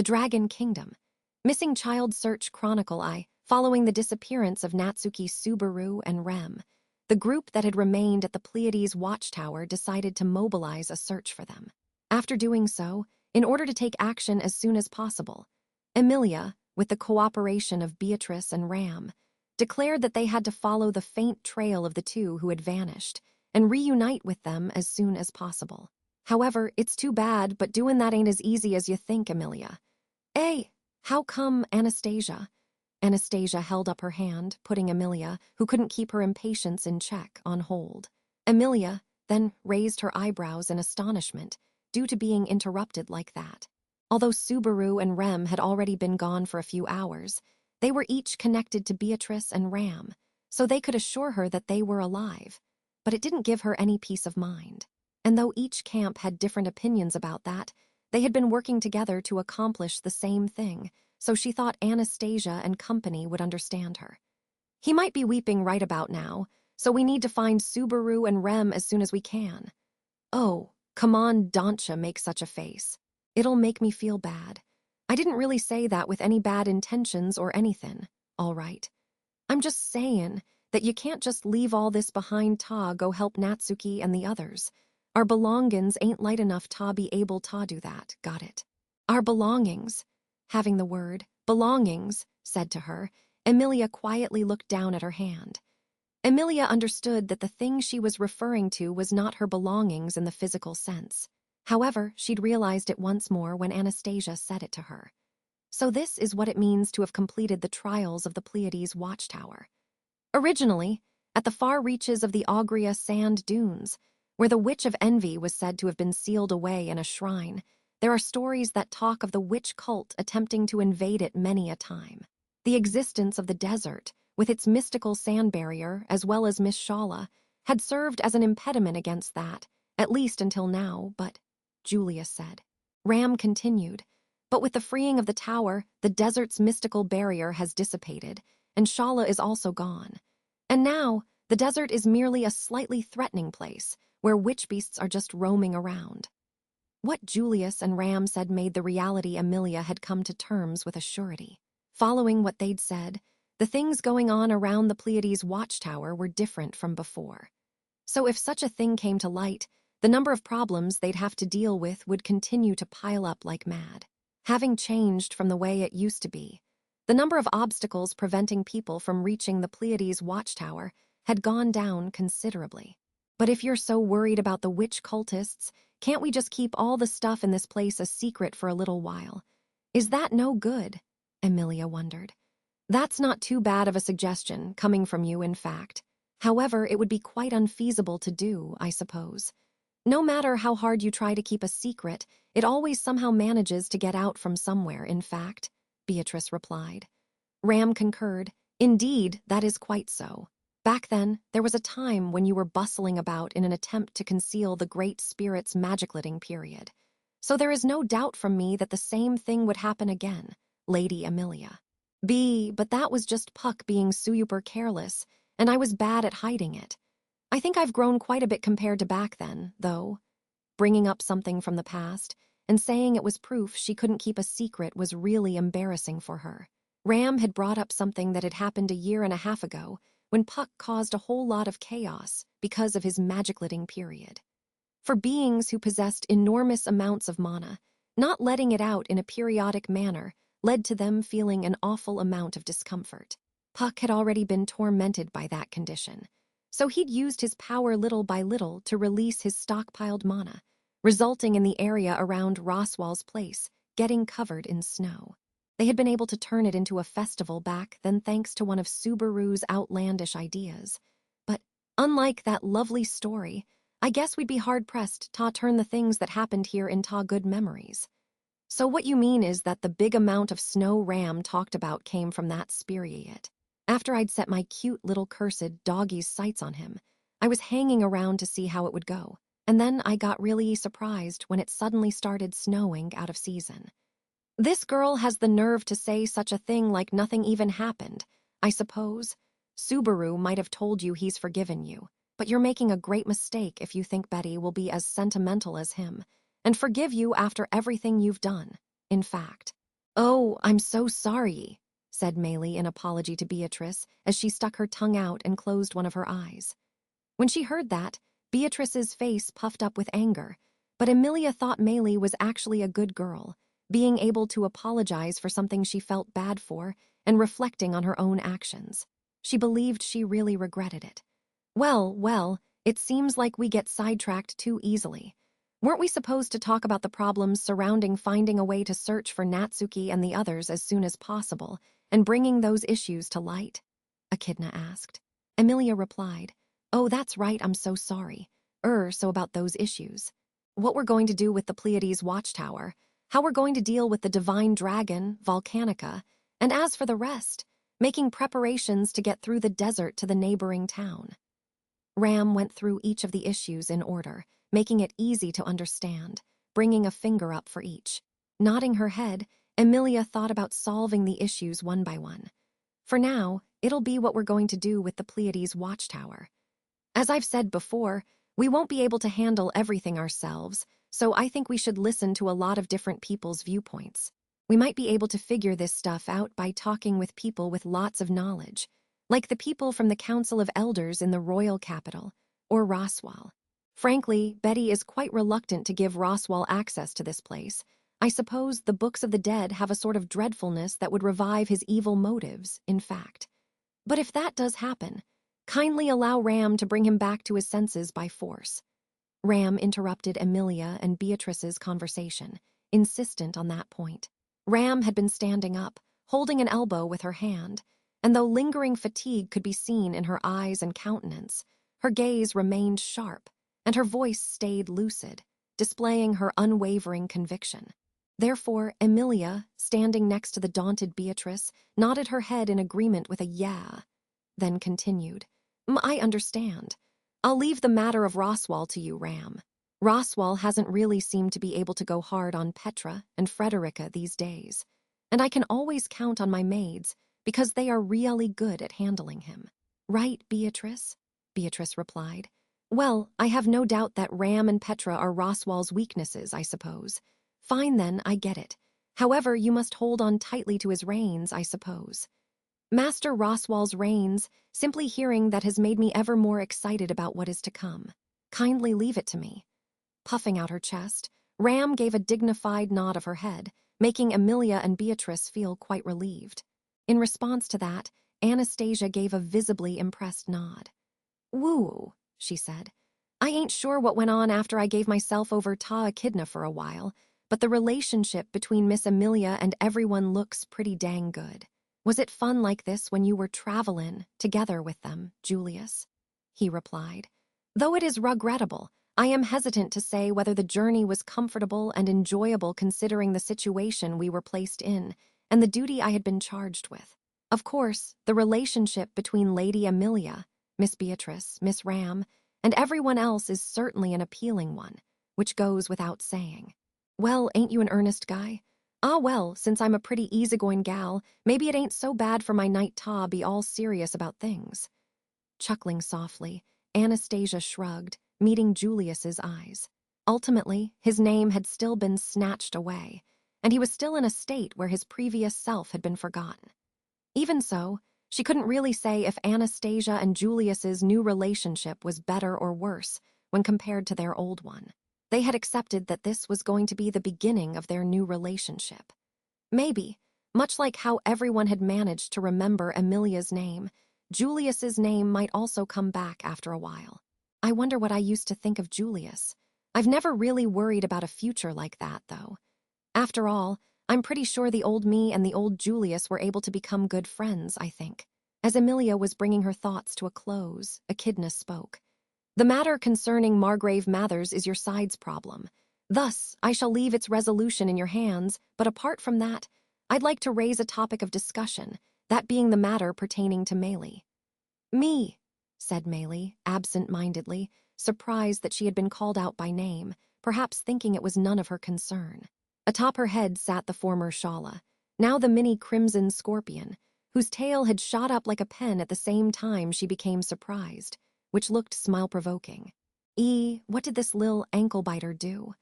The Dragon Kingdom. Missing Child Search Chronicle following the disappearance of Natsuki, Subaru, and Rem. The group that had remained at the Pleiades watchtower decided to mobilize a search for them. After doing so, in order to take action as soon as possible, Emilia, with the cooperation of Beatrice and Ram, declared that they had to follow the faint trail of the two who had vanished and reunite with them as soon as possible. However, it's too bad, but doing that ain't as easy as you think, Emilia. How come, Anastasia? Anastasia held up her hand, putting Emilia, who couldn't keep her impatience in check, on hold. Emilia then raised her eyebrows in astonishment, due to being interrupted like that. Although Subaru and Rem had already been gone for a few hours, they were each connected to Beatrice and Ram, so they could assure her that they were alive. But it didn't give her any peace of mind. And though each camp had different opinions about that, they had been working together to accomplish the same thing, so she thought Anastasia and company would understand her. He might be weeping right about now, so we need to find Subaru and Rem as soon as we can. Oh, come on, Dantcha, make such a face. It'll make me feel bad. I didn't really say that with any bad intentions or anything, all right. I'm just saying that you can't just leave all this behind ta go help Natsuki and the others. Our belongings ain't light enough ta be able ta do that, got it? Our belongings. Having the word belongings said to her, Emilia quietly looked down at her hand. Emilia understood that the thing she was referring to was not her belongings in the physical sense. However, she'd realized it once more when Anastasia said it to her. So this is what it means to have completed the trials of the Pleiades watchtower. Originally, at the far reaches of the Augria sand dunes, where the Witch of Envy was said to have been sealed away in a shrine, there are stories that talk of the witch cult attempting to invade it many a time. The existence of the desert, with its mystical sand barrier, as well as Miss Shala, had served as an impediment against that, at least until now, but, Julius said. Ram continued, but with the freeing of the tower, the desert's mystical barrier has dissipated, and Shala is also gone. And now, the desert is merely a slightly threatening place, where witch beasts are just roaming around. What Julius and Ram said made the reality Emilia had come to terms with a surety. Following what they'd said, the things going on around the Pleiades watchtower were different from before. So if such a thing came to light, the number of problems they'd have to deal with would continue to pile up like mad. Having changed from the way it used to be, the number of obstacles preventing people from reaching the Pleiades watchtower had gone down considerably. But if you're so worried about the witch cultists, can't we just keep all the stuff in this place a secret for a little while? Is that no good? Emilia wondered. That's not too bad of a suggestion, coming from you, in fact. However, it would be quite unfeasible to do, I suppose. No matter how hard you try to keep a secret, it always somehow manages to get out from somewhere, in fact, Beatrice replied. Ram concurred. Indeed, that is quite so. Back then, there was a time when you were bustling about in an attempt to conceal the Great Spirit's magicleting period. So there is no doubt from me that the same thing would happen again, Lady Emilia. But that was just Puck being super careless, and I was bad at hiding it. I think I've grown quite a bit compared to back then, though. Bringing up something from the past and saying it was proof she couldn't keep a secret was really embarrassing for her. Ram had brought up something that had happened a year and a half ago, when Puck caused a whole lot of chaos because of his magicleting period. For beings who possessed enormous amounts of mana, not letting it out in a periodic manner led to them feeling an awful amount of discomfort. Puck had already been tormented by that condition, so he'd used his power little by little to release his stockpiled mana, resulting in the area around Roswell's place getting covered in snow. They had been able to turn it into a festival back then thanks to one of Subaru's outlandish ideas. But, unlike that lovely story, I guess we'd be hard-pressed to turn the things that happened here into good memories. So what you mean is that the big amount of snow Ram talked about came from that spirit. After I'd set my cute little cursed doggie's sights on him, I was hanging around to see how it would go, and then I got really surprised when it suddenly started snowing out of season. This girl has the nerve to say such a thing like nothing even happened, I suppose. Subaru might have told you he's forgiven you, but you're making a great mistake if you think Betty will be as sentimental as him and forgive you after everything you've done. In fact, Oh, I'm so sorry, said Maylie in apology to Beatrice as she stuck her tongue out and closed one of her eyes. When she heard that, Beatrice's face puffed up with anger, but Emilia thought Maylie was actually a good girl, being able to apologize for something she felt bad for and reflecting on her own actions. She believed she really regretted it. Well, it seems like we get sidetracked too easily. Weren't we supposed to talk about the problems surrounding finding a way to search for Natsuki and the others as soon as possible and bringing those issues to light? Echidna asked. Emilia replied, "Oh, that's right, I'm so sorry. So about those issues. What we're going to do with the Pleiades watchtower, how we're going to deal with the divine dragon, Volcanica, and as for the rest, making preparations to get through the desert to the neighboring town." Ram went through each of the issues in order, making it easy to understand, bringing a finger up for each. Nodding her head, Emilia thought about solving the issues one by one. For now, it'll be what we're going to do with the Pleiades watchtower. As I've said before, we won't be able to handle everything ourselves, so I think we should listen to a lot of different people's viewpoints. We might be able to figure this stuff out by talking with people with lots of knowledge, like the people from the Council of Elders in the royal capital, or Roswell. Frankly, Betty is quite reluctant to give Roswell access to this place. I suppose the books of the dead have a sort of dreadfulness that would revive his evil motives, in fact. But if that does happen, kindly allow Ram to bring him back to his senses by force. Ram interrupted Emilia and Beatrice's conversation, insistent on that point. Ram had been standing up, holding an elbow with her hand, and though lingering fatigue could be seen in her eyes and countenance, her gaze remained sharp, and her voice stayed lucid, displaying her unwavering conviction. Therefore, Emilia, standing next to the daunted Beatrice, nodded her head in agreement with a yeah, then continued, "I understand. I'll leave the matter of Roswell to you, Ram. Roswell hasn't really seemed to be able to go hard on Petra and Frederica these days, and I can always count on my maids because they are really good at handling him." "Right, Beatrice?" Beatrice replied. "Well, I have no doubt that Ram and Petra are Roswell's weaknesses, I suppose. Fine then, I get it. However, you must hold on tightly to his reins, I suppose." Master Roswell's reins, simply hearing that has made me ever more excited about what is to come. Kindly leave it to me. Puffing out her chest, Ram gave a dignified nod of her head, making Emilia and Beatrice feel quite relieved. In response to that, Anastasia gave a visibly impressed nod. "Woo," she said. "I ain't sure what went on after I gave myself over to Echidna for a while, but the relationship between Miss Emilia and everyone looks pretty dang good. Was it fun like this when you were travelin' together with them, Julius?" He replied. "Though it is regrettable, I am hesitant to say whether the journey was comfortable and enjoyable considering the situation we were placed in and the duty I had been charged with. Of course, the relationship between Lady Emilia, Miss Beatrice, Miss Ram, and everyone else is certainly an appealing one, which goes without saying. Well, ain't you an earnest guy? Ah, well, since I'm a pretty easygoing gal, maybe it ain't so bad for my night ta be all serious about things." Chuckling softly, Anastasia shrugged, meeting Julius's eyes. Ultimately, his name had still been snatched away, and he was still in a state where his previous self had been forgotten. Even so, she couldn't really say if Anastasia and Julius's new relationship was better or worse when compared to their old one. They had accepted that this was going to be the beginning of their new relationship. Maybe, much like how everyone had managed to remember Emilia's name, Julius's name might also come back after a while. I wonder what I used to think of Julius. I've never really worried about a future like that, though. After all, I'm pretty sure the old me and the old Julius were able to become good friends, I think. As Emilia was bringing her thoughts to a close, Echidna spoke. "The matter concerning Margrave Mathers is your side's problem. Thus, I shall leave its resolution in your hands, but apart from that, I'd like to raise a topic of discussion, that being the matter pertaining to Maylie." "Me," said Maylie, absent-mindedly, surprised that she had been called out by name, perhaps thinking it was none of her concern. Atop her head sat the former Shala, now the mini crimson scorpion, whose tail had shot up like a pen at the same time she became surprised, which looked smile-provoking. What did this lil ankle-biter do?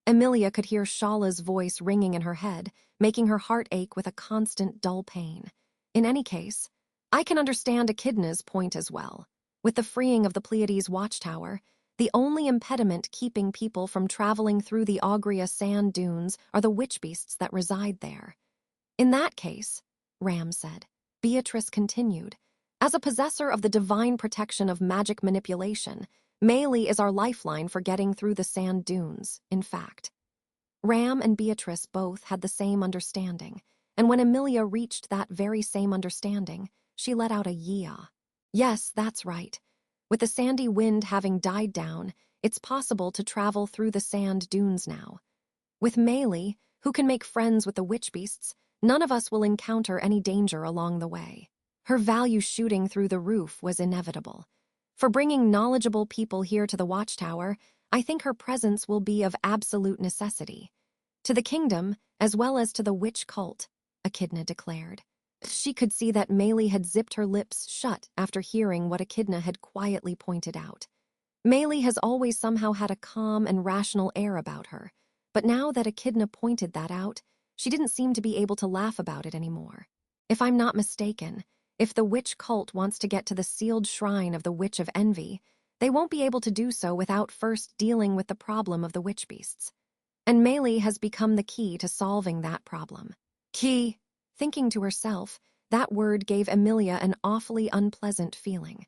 Emilia could hear Shala's voice ringing in her head, making her heart ache with a constant dull pain. In any case, I can understand Echidna's point as well. With the freeing of the Pleiades watchtower, the only impediment keeping people from traveling through the Augria sand dunes are the witch beasts that reside there. In that case, Ram said, Beatrice continued, as a possessor of the divine protection of magic manipulation, Meili is our lifeline for getting through the sand dunes, in fact. Ram and Beatrice both had the same understanding, and when Emilia reached that very same understanding, she let out a yea. Yes, that's right. With the sandy wind having died down, it's possible to travel through the sand dunes now. With Meili, who can make friends with the witch beasts, none of us will encounter any danger along the way. Her value shooting through the roof was inevitable. For bringing knowledgeable people here to the watchtower, I think her presence will be of absolute necessity. To the kingdom, as well as to the witch cult, Echidna declared. She could see that Meili had zipped her lips shut after hearing what Echidna had quietly pointed out. Meili has always somehow had a calm and rational air about her, but now that Echidna pointed that out, she didn't seem to be able to laugh about it anymore. If I'm not mistaken, if the witch cult wants to get to the sealed shrine of the Witch of Envy, they won't be able to do so without first dealing with the problem of the witch beasts. And Meili has become the key to solving that problem. Key. Thinking to herself, that word gave Emilia an awfully unpleasant feeling.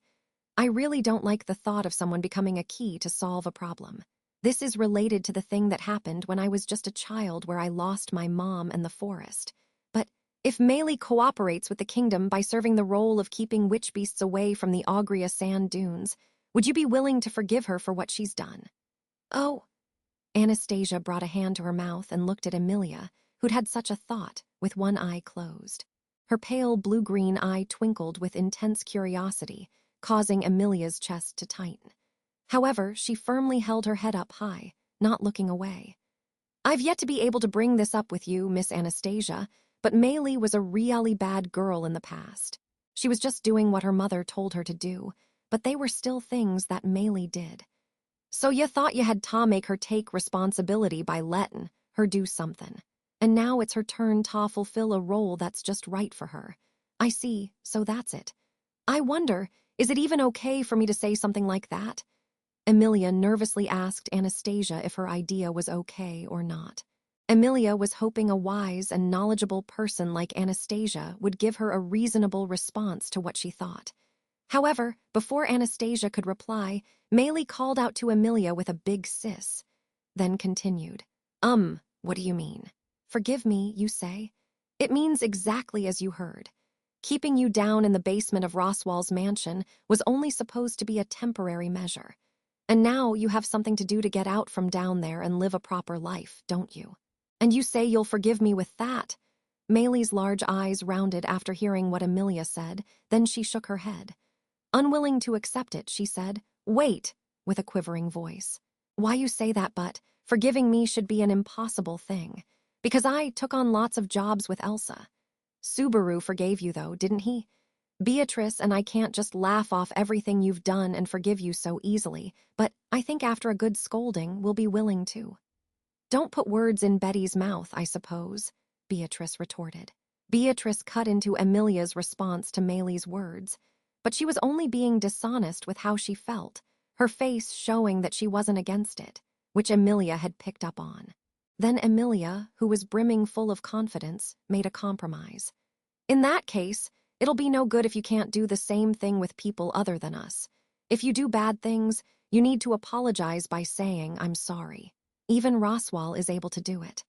I really don't like the thought of someone becoming a key to solve a problem. This is related to the thing that happened when I was just a child where I lost my mom in the forest. But if Meili cooperates with the kingdom by serving the role of keeping witch beasts away from the Augria sand dunes, would you be willing to forgive her for what she's done? Oh. Anastasia brought a hand to her mouth and looked at Emilia, who'd had such a thought, with one eye closed. Her pale blue-green eye twinkled with intense curiosity, causing Emilia's chest to tighten. However, she firmly held her head up high, not looking away. I've yet to be able to bring this up with you, Miss Anastasia, but Meili was a really bad girl in the past. She was just doing what her mother told her to do, but they were still things that Meili did. So you thought you had to make her take responsibility by letting her do something. And now it's her turn to fulfill a role that's just right for her. I see, so that's it. I wonder, is it even okay for me to say something like that? Emilia nervously asked Anastasia if her idea was okay or not. Emilia was hoping a wise and knowledgeable person like Anastasia would give her a reasonable response to what she thought. However, before Anastasia could reply, Meili called out to Emilia with a big sis, then continued. What do you mean? Forgive me, you say? It means exactly as you heard. Keeping you down in the basement of Roswell's mansion was only supposed to be a temporary measure. And now you have something to do to get out from down there and live a proper life, don't you? And you say you'll forgive me with that? Meili's large eyes rounded after hearing what Emilia said, then she shook her head. Unwilling to accept it, she said, Wait, with a quivering voice. Why you say that, but forgiving me should be an impossible thing. Because I took on lots of jobs with Elsa. Subaru forgave you, though, didn't he? Beatrice and I can't just laugh off everything you've done and forgive you so easily, but I think after a good scolding, we'll be willing to. Don't put words in Betty's mouth, I suppose, Beatrice retorted. Beatrice cut into Emilia's response to Meili's words, but she was only being dishonest with how she felt, her face showing that she wasn't against it, which Emilia had picked up on. Then Emilia, who was brimming full of confidence, made a compromise. In that case, it'll be no good if you can't do the same thing with people other than us. If you do bad things, you need to apologize by saying, I'm sorry. Even Roswell is able to do it.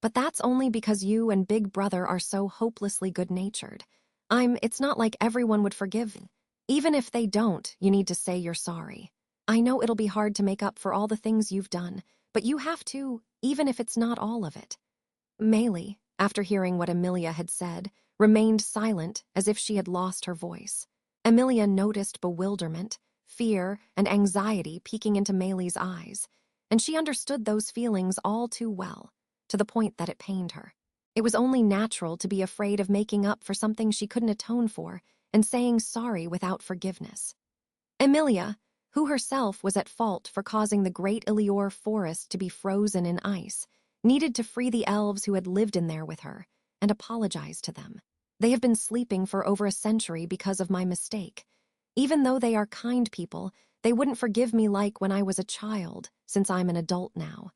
But that's only because you and Big Brother are so hopelessly good-natured. It's not like everyone would forgive. Even if they don't, you need to say you're sorry. I know it'll be hard to make up for all the things you've done, but you have to, even if it's not all of it. Meili, after hearing what Emilia had said, remained silent as if she had lost her voice. Emilia noticed bewilderment, fear, and anxiety peeking into Meili's eyes, and she understood those feelings all too well, to the point that it pained her. It was only natural to be afraid of making up for something she couldn't atone for and saying sorry without forgiveness. Emilia, who herself was at fault for causing the great Ilior forest to be frozen in ice, needed to free the elves who had lived in there with her, and apologize to them. They have been sleeping for over a century because of my mistake. Even though they are kind people, they wouldn't forgive me like when I was a child, since I'm an adult now.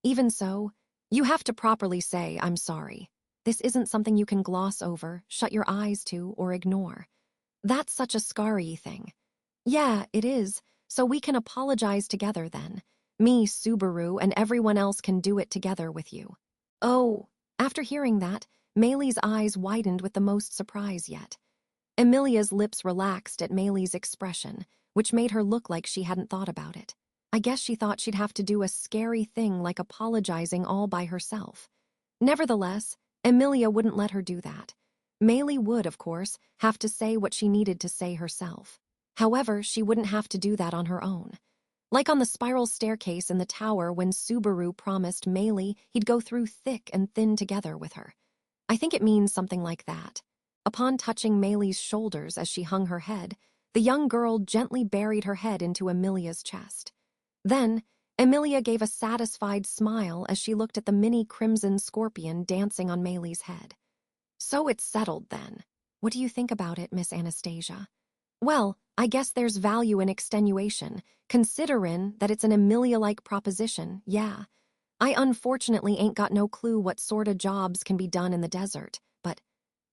Even so, you have to properly say, I'm sorry. This isn't something you can gloss over, shut your eyes to, or ignore. That's such a scary thing. Yeah, it is, so we can apologize together then. Me, Subaru, and everyone else can do it together with you. Oh, after hearing that, Maylee's eyes widened with the most surprise yet. Amelia's lips relaxed at Maylee's expression, which made her look like she hadn't thought about it. I guess she thought she'd have to do a scary thing like apologizing all by herself. Nevertheless, Amelia wouldn't let her do that. Maylee would, of course, have to say what she needed to say herself. However, she wouldn't have to do that on her own. Like on the spiral staircase in the tower when Subaru promised Maylee he'd go through thick and thin together with her. I think it means something like that. Upon touching Maylee's shoulders as she hung her head, the young girl gently buried her head into Amelia's chest. Then, Amelia gave a satisfied smile as she looked at the mini crimson scorpion dancing on Maylee's head. So it's settled then. What do you think about it, Miss Anastasia? Well, I guess there's value in extenuation, considerin' that it's an Amelia-like proposition, yeah. I unfortunately ain't got no clue what sorta jobs can be done in the desert, but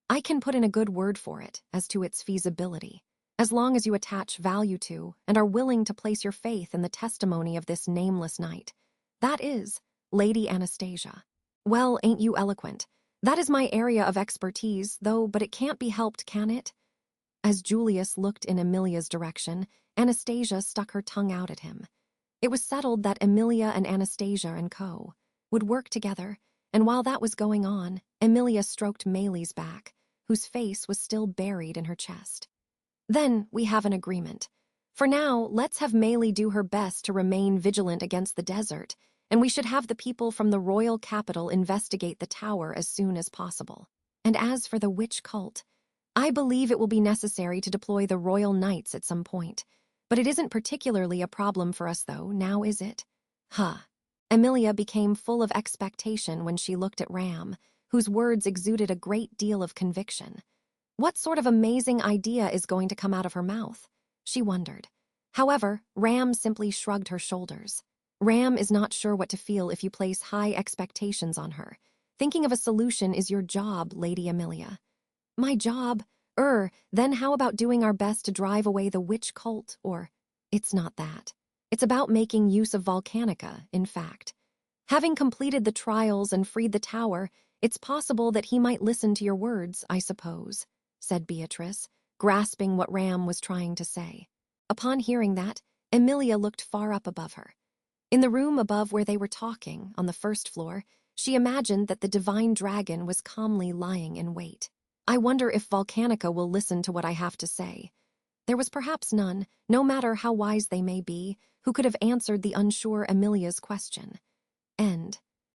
I can put in a good word for it as to its feasibility, as long as you attach value to and are willing to place your faith in the testimony of this nameless knight. That is, Lady Anastasia. Well, ain't you eloquent? That is my area of expertise, though, but it can't be helped, can it? As Julius looked in Amelia's direction, Anastasia stuck her tongue out at him. It was settled that Amelia and Anastasia and co. would work together, and while that was going on, Amelia stroked Maylee's back, whose face was still buried in her chest. Then we have an agreement. For now, let's have Maylee do her best to remain vigilant against the desert, and we should have the people from the royal capital investigate the tower as soon as possible. And as for the witch cult, I believe it will be necessary to deploy the royal knights at some point. But it isn't particularly a problem for us, though, now is it? Huh. Amelia became full of expectation when she looked at Ram, whose words exuded a great deal of conviction. What sort of amazing idea is going to come out of her mouth? She wondered. However, Ram simply shrugged her shoulders. Ram is not sure what to feel if you place high expectations on her. Thinking of a solution is your job, Lady Amelia. My job? Then how about doing our best to drive away the witch cult, or... It's not that. It's about making use of Volcanica, in fact. Having completed the trials and freed the tower, it's possible that he might listen to your words, I suppose, said Beatrice, grasping what Ram was trying to say. Upon hearing that, Amelia looked far up above her. In the room above where they were talking, on the first floor, she imagined that the divine dragon was calmly lying in wait. I wonder if Volcanica will listen to what I have to say. There was perhaps none, no matter how wise they may be, who could have answered the unsure Amelia's question. End.